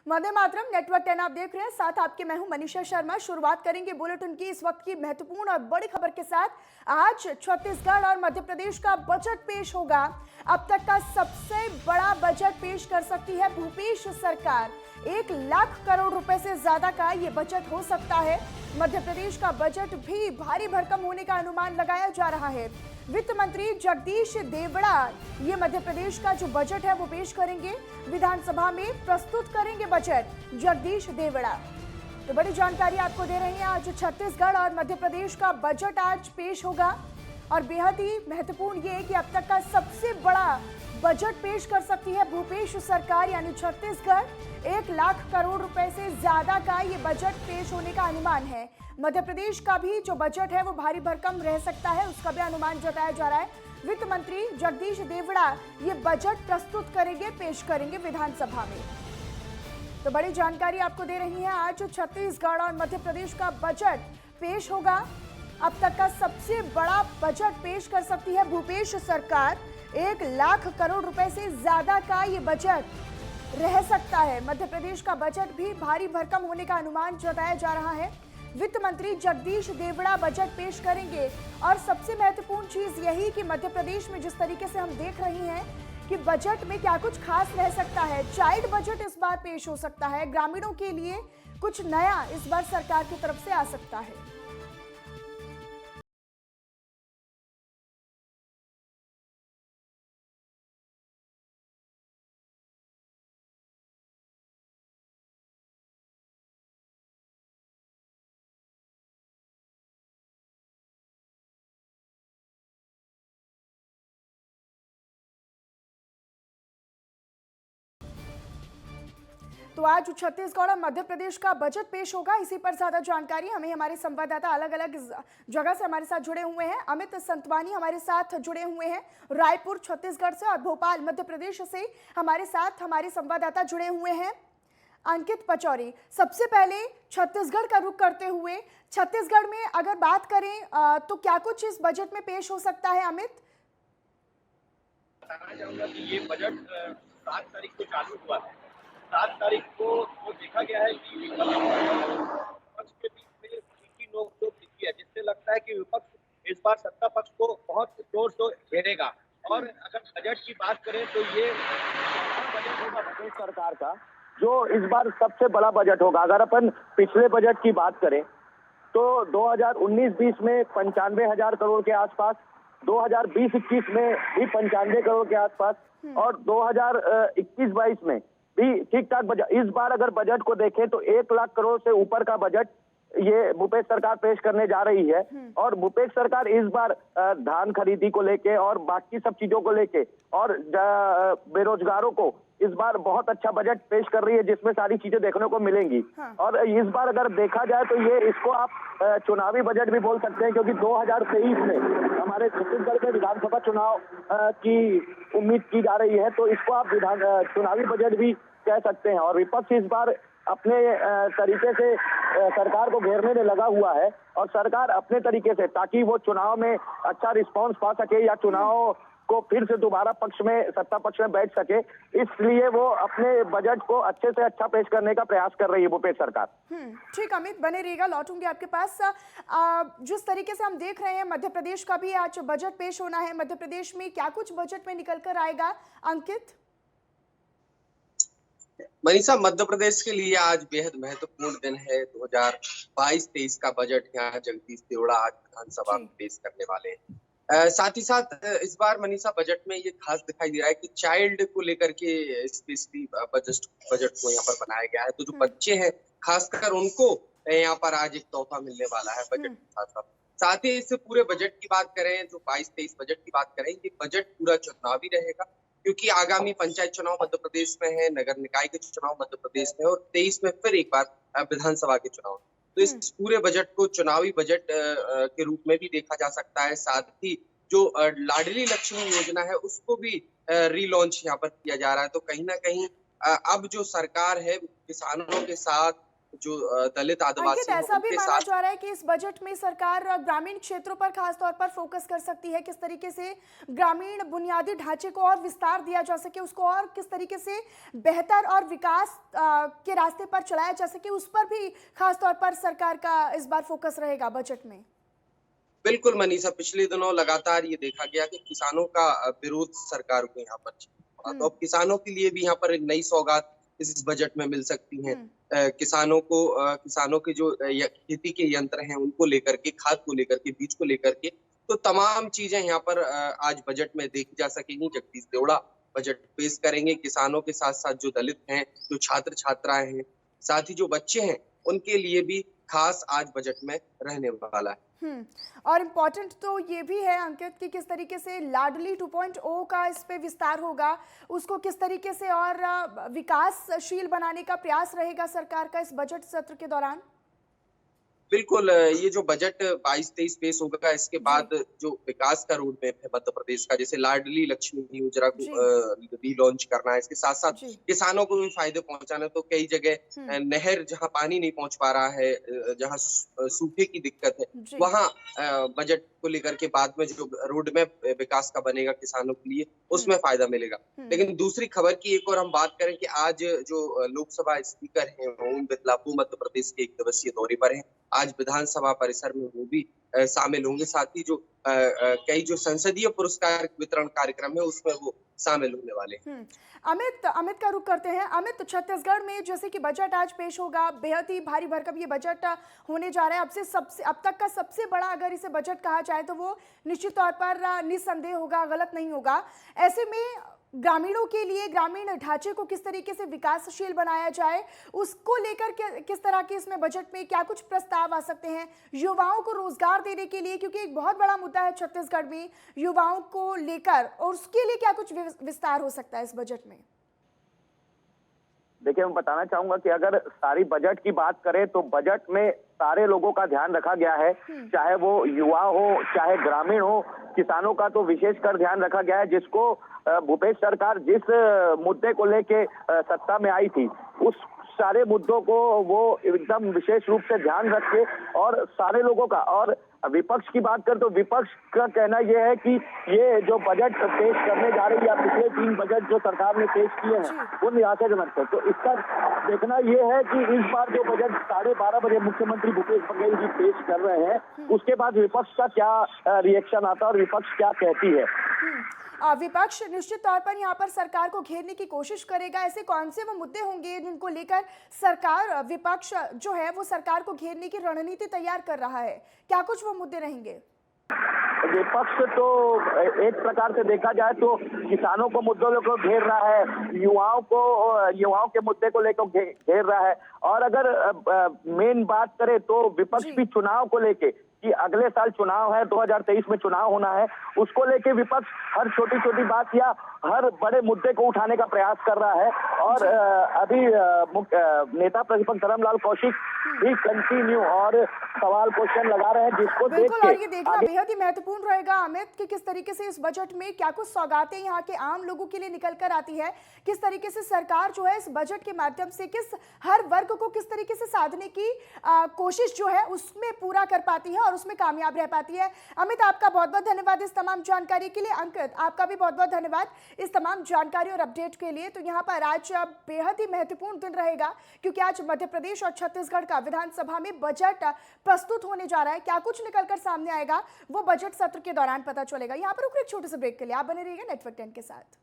Vande Mataram. Network 10 आप देख रहे हैं, साथ आपके मैं हूं मनीषा शर्मा। शुरुआत करेंगे बुलेटिन की इस वक्त की महत्वपूर्ण और बड़ी खबर के साथ। आज छत्तीसगढ़ और मध्य प्रदेश का बजट पेश होगा। अब तक का सबसे बड़ा बजट पेश कर सकती है भूपेश सरकार। 1 लाख करोड़ रुपए से ज्यादा का ये बजट हो सकता है। मध्य प्रदेश का बजट भी भारी भरकम होने का अनुमान लगाया जा रहा है। वित्त मंत्री जगदीश देवड़ा ये मध्य प्रदेश का जो बजट है वो पेश करेंगे, विधानसभा में प्रस्तुत करेंगे बजट जगदीश देवड़ा। तो बड़ी जानकारी आपको दे रही हैं, आज छत्तीसगढ़ और मध्य प्रदेश का बजट आज पेश होगा और बेहद ही महत्वपूर्ण ये है कि अब तक का सबसे बड़ा बजट पेश कर सकती है भूपेश सरकार यानी छत्तीसगढ़। 1 लाख करोड़ रुपए से ज्यादा का ये बजट पेश होने का अनुमान है। मध्य प्रदेश का भी जो बजट है वो भारी भरकम रह सकता है, उसका भी अनुमान जताया जा रहा है। वित्त मंत्री जगदीश देवड़ा ये बजट प्रस्तुत करेंगे, पेश करेंगे विधानसभा में। तो बड़ी जानकारी आपको दे रही है, आज छत्तीसगढ़ और मध्य प्रदेश का बजट पेश होगा। अब तक का सबसे बड़ा बजट पेश कर सकती है भूपेश सरकार। 1 लाख करोड़ रुपए से ज्यादा का ये बजट रह सकता है। मध्य प्रदेश का बजट भी भारी भरकम होने का अनुमान जताया जा रहा है। वित्त मंत्री जगदीश देवड़ा बजट पेश करेंगे और सबसे महत्वपूर्ण चीज यही कि मध्य प्रदेश में जिस तरीके से हम देख रहे हैं कि बजट में क्या कुछ खास रह सकता है। चाइल्ड बजट इस बार पेश हो सकता है, ग्रामीणों के लिए कुछ नया इस बार सरकार की तरफ से आ सकता है। तो आज छत्तीसगढ़ और मध्य प्रदेश का बजट पेश होगा। इसी पर ज्यादा जानकारी हमें हमारे संवाददाता अलग अलग जगह से हमारे साथ जुड़े हुए हैं। अमित संतवानी हमारे साथ जुड़े हुए हैं रायपुर छत्तीसगढ़ से, और भोपाल मध्य प्रदेश से हमारे साथ हमारे संवाददाता जुड़े हुए हैं अंकित पचौरी। सबसे पहले छत्तीसगढ़ का रुख करते हुए, छत्तीसगढ़ में अगर बात करें तो क्या कुछ इस बजट में पेश हो सकता है अमित? बताना चाहूंगा कि ये बजट 7 तारीख को चालू हुआ है। 7 तारीख को वो देखा गया है कि विपक्ष के बीच में तीखी नोक-झोंक दिखी है, जिससे लगता है कि विपक्ष इस बार सत्ता पक्ष को बहुत जोर से घेरेगा। और अगर बजट की बात करें तो ये बजट होगा प्रदेश सरकार का, जो इस बार सबसे बड़ा बजट होगा। अगर अपन पिछले बजट की बात करें तो 2019-20 में 95,000 करोड़ के आसपास, 2020-21 में भी 95 करोड़ के आसपास, और 2021-22 में भी ठीक ठाक बजट। इस बार अगर बजट को देखें तो 1 लाख करोड़ से ऊपर का बजट ये भूपेश सरकार पेश करने जा रही है। और भूपेश सरकार इस बार धान खरीदी को लेके और बाकी सब चीजों को लेके और बेरोजगारों को इस बार बहुत अच्छा बजट पेश कर रही है, जिसमें सारी चीजें देखने को मिलेंगी। और इस बार अगर देखा जाए तो ये इसको आप चुनावी बजट भी बोल सकते हैं, क्योंकि 2023 में हमारे छत्तीसगढ़ में विधानसभा चुनाव की उम्मीद की जा रही है, तो इसको आप चुनावी बजट भी कह सकते हैं। और विपक्ष इस बार अपने तरीके से सरकार को घेरने में लगा हुआ है, और सरकार अपने तरीके से, ताकि वो चुनाव में अच्छा रिस्पांस पा सके या चुनाव को फिर से दोबारा सत्ता पक्ष में बैठ सके, इसलिए वो अपने बजट को अच्छे से अच्छा पेश करने का प्रयास कर रही है भूपेश सरकार। ठीक अमित, बने रहिएगा, लौटूंगी आपके पास। जिस तरीके से हम देख रहे हैं मध्य प्रदेश का भी आज बजट पेश होना है, मध्य प्रदेश में क्या कुछ बजट में निकल कर आएगा अंकित? मनीषा, मध्य प्रदेश के लिए आज बेहद महत्वपूर्ण दिन है। 2022-23 का बजट यहाँ जगदीश देवड़ा आज विधानसभा में पेश करने वाले हैं। साथ ही साथ इस बार मनीषा बजट में ये खास दिखाई दे रहा है कि चाइल्ड को लेकर के स्पेशली बजट को यहाँ पर बनाया गया है। तो जो बच्चे हैं खासकर उनको यहाँ पर आज एक तोहफा मिलने वाला है बजट के साथ साथ। साथ ही इस पूरे बजट की बात करें, जो 22-23 बजट की बात करें, ये बजट पूरा चुनावी रहेगा, क्योंकि आगामी पंचायत चुनाव मध्य प्रदेश में है, नगर निकाय के चुनाव मध्य प्रदेश में, और 23 में फिर एक बार विधानसभा के चुनाव। तो इस पूरे बजट को चुनावी बजट के रूप में भी देखा जा सकता है। साथ ही जो लाडली लक्ष्मी योजना है उसको भी रीलॉन्च यहाँ पर किया जा रहा है। तो कहीं ना कहीं अब जो सरकार है किसानों के साथ, जो दलित अंकित, आदिवासी हैं ऐसा भी उनके माना साथ। जा रहा है कि इस बजट में सरकार ग्रामीण क्षेत्रों पर खास तौर पर फोकस कर सकती है। किस तरीके से ग्रामीण बुनियादी ढांचे को और विस्तार दिया जा सके, उसको और किस तरीके से बेहतर और विकास के रास्ते पर चलाया जा सके, उस पर भी खास तौर पर सरकार का इस बार फोकस रहेगा बजट में। बिल्कुल मनीषा, पिछले दिनों लगातार ये देखा गया कि किसानों का विरोध सरकार को यहाँ पर पड़ा। तो अब किसानों के लिए भी यहाँ पर एक नई सौगात इस बजट में मिल सकती है। किसानों के जो खेती के यंत्र हैं उनको लेकर के, खाद को लेकर के, बीज को लेकर के, तो तमाम चीजें यहाँ पर आज बजट में देखी जा सकेंगी। जगदीश देवड़ा बजट पेश करेंगे। किसानों के साथ साथ जो दलित हैं, जो छात्र छात्राएं हैं, साथ ही जो बच्चे हैं, उनके लिए भी खास आज बजट में रहने वाला है। और इम्पोर्टेंट तो ये भी है अंकित कि किस तरीके से लाडली 2.0 का इस पे विस्तार होगा, उसको किस तरीके से और विकासशील बनाने का प्रयास रहेगा सरकार का इस बजट सत्र के दौरान। बिल्कुल, ये जो बजट 22-23 पेश होगा, इसके बाद जो विकास का रोड मैप है मध्य प्रदेश का, जैसे लाडली लक्ष्मी योजना को रीलॉन्च करना है, इसके साथ साथ किसानों को भी फायदे पहुंचाना। तो कई जगह नहर जहां पानी नहीं पहुंच पा रहा है, जहां सूखे की दिक्कत है, वहां बजट को लेकर के बाद में जो रोड मैप विकास का बनेगा किसानों के लिए, उसमें फायदा मिलेगा। लेकिन दूसरी खबर की एक और हम बात करें कि आज जो लोकसभा स्पीकर हैं ओम बिरला, वो मध्य प्रदेश के 1 दिवसीय दौरे पर हैं। आज विधानसभा परिसर में वो भी शामिल होंगे। साथ ही जो कई जो संसदीय पुरस्कार वितरण कार्यक्रम है उसमें वो शामिल होने वाले हैं। अमित का रुख करते हैं। अमित, छत्तीसगढ़ में जैसे कि बजट आज पेश होगा, बेहद ही भारी भरकम ये बजट होने जा रहा है। अब तक का सबसे बड़ा अगर इसे बजट कहा जाए तो वो निश्चित तौर पर निस्संदेह होगा, गलत नहीं होगा। ऐसे में ग्रामीणों के लिए ग्रामीण ढांचे को किस तरीके से विकासशील बनाया जाए, उसको लेकर किस तरह के इसमें बजट में क्या कुछ प्रस्ताव आ सकते हैं युवाओं को रोजगार देने के लिए, क्योंकि एक बहुत बड़ा मुद्दा है छत्तीसगढ़ में युवाओं को लेकर, और उसके लिए क्या कुछ विस्तार हो सकता है इस बजट में। देखिए, मैं बताना चाहूंगा कि अगर सारी बजट की बात करें तो बजट में सारे लोगों का ध्यान रखा गया है, चाहे वो युवा हो, चाहे ग्रामीण हो। किसानों का तो विशेषकर ध्यान रखा गया है, जिसको भूपेश सरकार जिस मुद्दे को लेके सत्ता में आई थी, उस सारे मुद्दों को वो एकदम विशेष रूप से ध्यान रख के और सारे लोगों का। और विपक्ष की बात करें तो विपक्ष का कहना यह है कि ये जो बजट पेश करने जा रही है या पिछले 3 बजट जो सरकार ने पेश किए हैं वो निराशाजनक है। तो इसका देखना यह है कि इस बार जो बजट 12:30 बजे मुख्यमंत्री भूपेश बघेल जी पेश कर रहे हैं, उसके बाद विपक्ष का क्या रिएक्शन आता है और विपक्ष क्या कहती है। विपक्ष निश्चित तौर पर यहाँ पर सरकार को घेरने की कोशिश करेगा। ऐसे कौन से वो मुद्दे होंगे जिनको लेकर सरकार, विपक्ष जो है वो सरकार को घेरने की रणनीति तैयार कर रहा है, क्या कुछ वो मुद्दे रहेंगे? विपक्ष तो एक प्रकार से देखा जाए तो किसानों को मुद्दों को घेर रहा है, युवाओं के मुद्दे को लेकर घेर रहा है। और अगर मेन बात करें तो विपक्ष भी चुनाव को लेके कि अगले साल चुनाव है, 2023 में चुनाव होना है, उसको लेके विपक्ष हर छोटी छोटी बात या हर बड़े मुद्दे को उठाने का प्रयास कर रहा है। और अभी नेता प्रतिपक्ष धर्मलाल कौशिक भी कंटिन्यू और सवाल क्वेश्चन लगा रहे हैं, जिसको देख के और ये देखना बेहद ही महत्वपूर्ण रहेगा अमित कि किस तरीके से इस बजट में क्या कुछ सौगातें यहाँ के आम लोगों के लिए निकल कर आती है, किस तरीके से सरकार जो है इस बजट के माध्यम से हर वर्ग को किस तरीके से साधने की कोशिश जो है उसमें पूरा कर पाती है और उसमें कामयाब रह पाती है। अमित, आपका बहुत बहुत धन्यवाद इस तमाम जानकारी के लिए। अंकित, आपका भी बहुत बहुत धन्यवाद इस तमाम जानकारी और अपडेट के लिए। तो यहाँ पर आज बेहद ही महत्वपूर्ण दिन रहेगा क्योंकि आज मध्य प्रदेश और छत्तीसगढ़ का विधानसभा में बजट प्रस्तुत होने जा रहा है। क्या कुछ निकलकर सामने आएगा वो बजट सत्र के दौरान पता चलेगा। यहाँ पर रुक एक छोटे से ब्रेक के लिए आप बने रहिएगा नेटवर्क 10 के साथ।